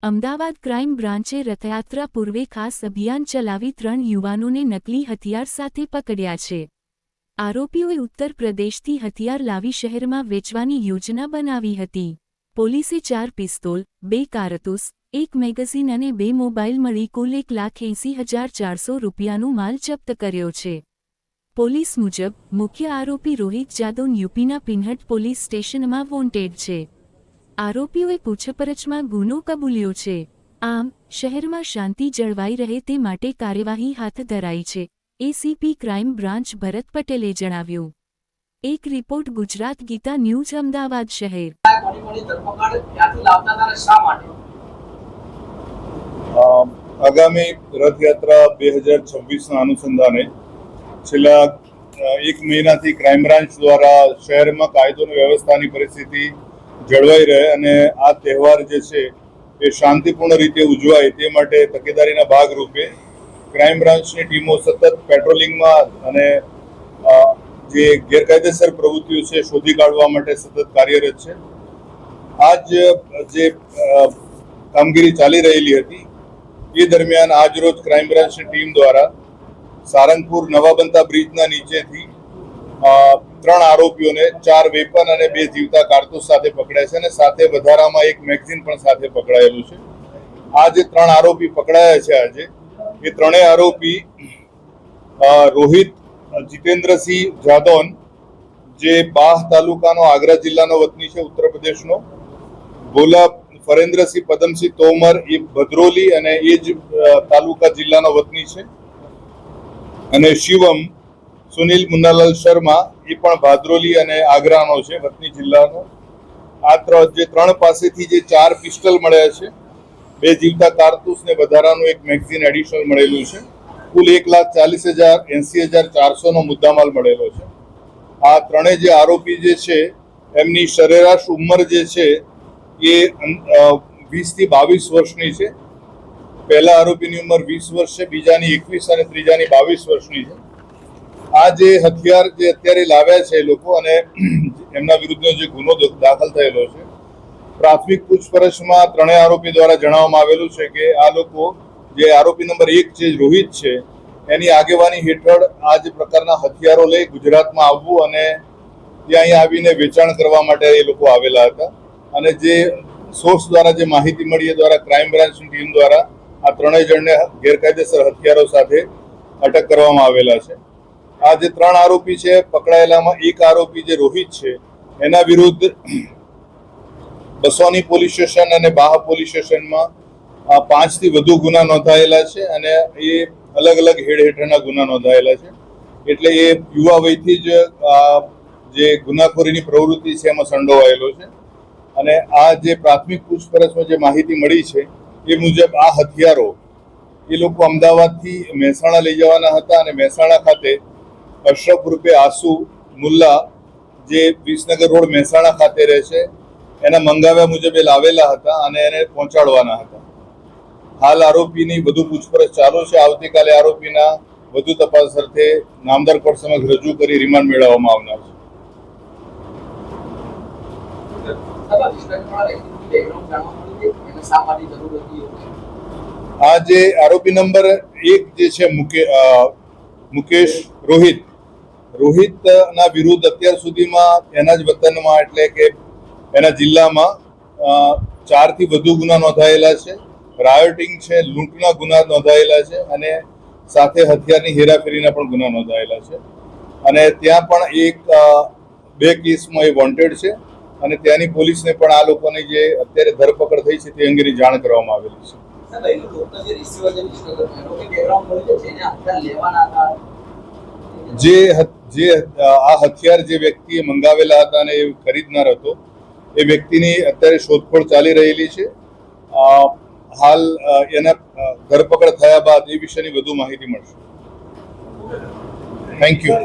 Ahmedabad crime બ્રાન્ચે Rathyatra પૂર્વે ખાસ અભિયાન ચલાવી 3 યુવાનોને નકલી હથિયાર સાથે પકડ્યા છે। આરોપીઓએ ઉત્તર પ્રદેશથી હથિયાર લાવી શહેરમાં વેચવાની યોજના બનાવી હતી। પોલીસે 4 પિસ્તોલ, 2 કારતૂસ, 1 મેગઝીન અને 2 મોબાઈલ મળી કુલ 1,80,400 રૂપિયાનો માલ જપ્ત કર્યો છે। પોલીસ મુજબ મુખ્ય આરોપી રોહિત જાદવ યુપીના પિનહટ પોલીસ સ્ટેશનમાં વોન્ટેડ છે। આરોપીઓએ પૂછપરછમાં ગુનો કબૂલ્યો છે। આમ શહેરમાં શાંતિ જળવાઈ રહે તે માટે કાર્યવાહી હાથ ધરાઈ છે, એસીપી ક્રાઇમ બ્રાન્ચ ભરત પટેલે જણાવ્યું। એક રિપોર્ટ ગુજરાત ગીતા ન્યૂઝ અમદાવાદ શહેર। આગામી રથયાત્રા 2026ના અનુસંધાને છેલ્લા 1 મહિનાથી ક્રાઇમ બ્રાન્ચ દ્વારા શહેરમાં કાયદો અને વ્યવસ્થાની પરિસ્થિતિ જળવાઈ રહે અને આ તહેવાર જે છે એ શાંતિપૂર્ણ રીતે ઉજવાય તે માટે તકેદારીના ભાગરૂપે ક્રાઇમ બ્રાન્ચની ટીમો સતત પેટ્રોલિંગમાં અને જે ગેરકાયદેસર પ્રવૃત્તિઓ છે શોધી કાઢવા માટે સતત કાર્યરત છે। આજ જે કામગીરી ચાલી રહેલી હતી એ દરમિયાન આજરોજ ક્રાઇમ બ્રાન્ચની ટીમ દ્વારા સારંગપુર નવા બનતા બ્રિજના નીચેથી 3 આરોપીઓને 4 વેપન અને 2 જીવતા કારતૂસ સાથે પકડ્યા છે અને સાથે વધારામાં 1 મેગઝીન પણ સાથે પકડાયેલું છે। આ જે 3 આરોપી પકડાયા છે આજે એ ત્રણેય આરોપી રોહિત જીતેન્દ્રસિંહ જાદવ જે બાહ તાલુકાનો આગ્રા જિલ્લાનો વતની છે ઉત્તર પ્રદેશનો, ભોલા ફરેન્દ્રસિંહ પદમસિંહ તોમર એ ભદ્રોલી અને એ જ તાલુકા જિલ્લાનો વતની છે, અને શિવમ સુનિલ મુન્નાલાલ શર્મા એ પણ ભાદરોલી અને આગ્રાનો છે વતની જિલ્લાનો। આ જે 3 પાસેથી જે 4 પિસ્ટલ મળ્યા છે, 2 જીવતા કારતૂસ ને વધારાનું 1 મેગઝીન એડિશનલ મળેલું છે, કુલ 1,80,400 નો મુદ્દામાલ મળેલો છે। આ ત્રણેય જે આરોપી જે છે એમની સરેરાશ ઉંમર જે છે એ 20 થી 22 વર્ષની છે। પહેલા આરોપીની ઉંમર 20 વર્ષ છે, બીજાની 21 અને ત્રીજાની 22 વર્ષની છે। આ જે હથિયાર જે અત્યારે લાવ્યા છે લોકો અને એમના વિરુદ્ધનો જે ગુનો દાખલ થયેલો છે, પ્રાથમિક પૂછપરછમાં ત્રણેય આરોપી દ્વારા જણાવવામાં આવેલું છે કે આ લોકો જે આરોપી નંબર 1 છે રોહિત છે એની આગેવાની હેઠળ આ જ પ્રકારના હથિયારો લઈ ગુજરાતમાં આવવું અને ત્યાં અહીં આવીને વેચાણ કરવા માટે એ લોકો આવેલા હતા। અને જે સોર્સ દ્વારા જે માહિતી મળી એ દ્વારા ક્રાઇમ બ્રાન્ચની ટીમ દ્વારા આ ત્રણેય જણને ગેરકાયદેસર હથિયારો સાથે અટક કરવામાં આવેલા છે। આ જે 3 આરોપી છે પકડાયેલામાં 1 આરોપી જે રોહિત છે એના વિરુદ્ધ બસોની પોલીસ સ્ટેશન અને બાહ પોલીસ સ્ટેશનમાં 5 થી વધુ ગુના નોંધાયેલા છે અને એ અલગ અલગ હેડ હેઠળના ગુના નોંધાયેલા છે। એટલે એ યુવા વયથી જ જે ગુનાખોરીની પ્રવૃત્તિ છે એમાં સંડોવાયેલો છે। અને આ જે પ્રાથમિક પૂછપરછમાં જે માહિતી મળી છે એ મુજબ આ હથિયારો એ લોકો અમદાવાદથી મહેસાણા લઈ જવાના હતા અને મહેસાણા ખાતે અશરફ રૂપે આસુ મુલ્લા જે વિસનગર રોડ મહેસાણા ખાતે રહે છે એના મંગાવ્યા મુજબ એ લાવેલા હતા અને એને પહોંચાડવાના હતા। હાલ આરોપીની વધુ પૂછપરછ ચાલુ છે। આવતીકાલે આરોપીના વધુ તપાસ અર્થે નામદાર કોર્ટ સમક્ષ રજૂ કરી રિમાન્ડ મેળવવામાં આવનાર છે। આ જે આરોપી નંબર 1 જે છે મુકેશ રોહિતના વિરુદ્ધ અત્યાર સુધીમાં એના જ વતનમાં એટલે કે એના જિલ્લામાં 4 થી વધુ ગુના નોંધાયેલા છે, રાયોટિંગ છે, લૂંટના ગુના નોંધાયેલા છે અને સાથે હથિયારની હેરાફેરીના પણ ગુના નોંધાયેલા છે। અને ત્યાં પણ 2 કેસમાં એ વોન્ટેડ છે અને ત્યાંની પોલીસને પણ આ લોકોની જે અત્યારે ધરપકડ થઈ છે તે અંગેની જાણ કરવામાં આવેલી છે। જે આ હથિયાર જે વ્યક્તિએ મંગાવેલા હતા અને એ ખરીદનાર હતો એ વ્યક્તિની અત્યારે શોધખોળ ચાલી રહેલી છે। હાલ એના ધરપકડ થયા બાદ એ વિશેની વધુ માહિતી મળશે। Thank you.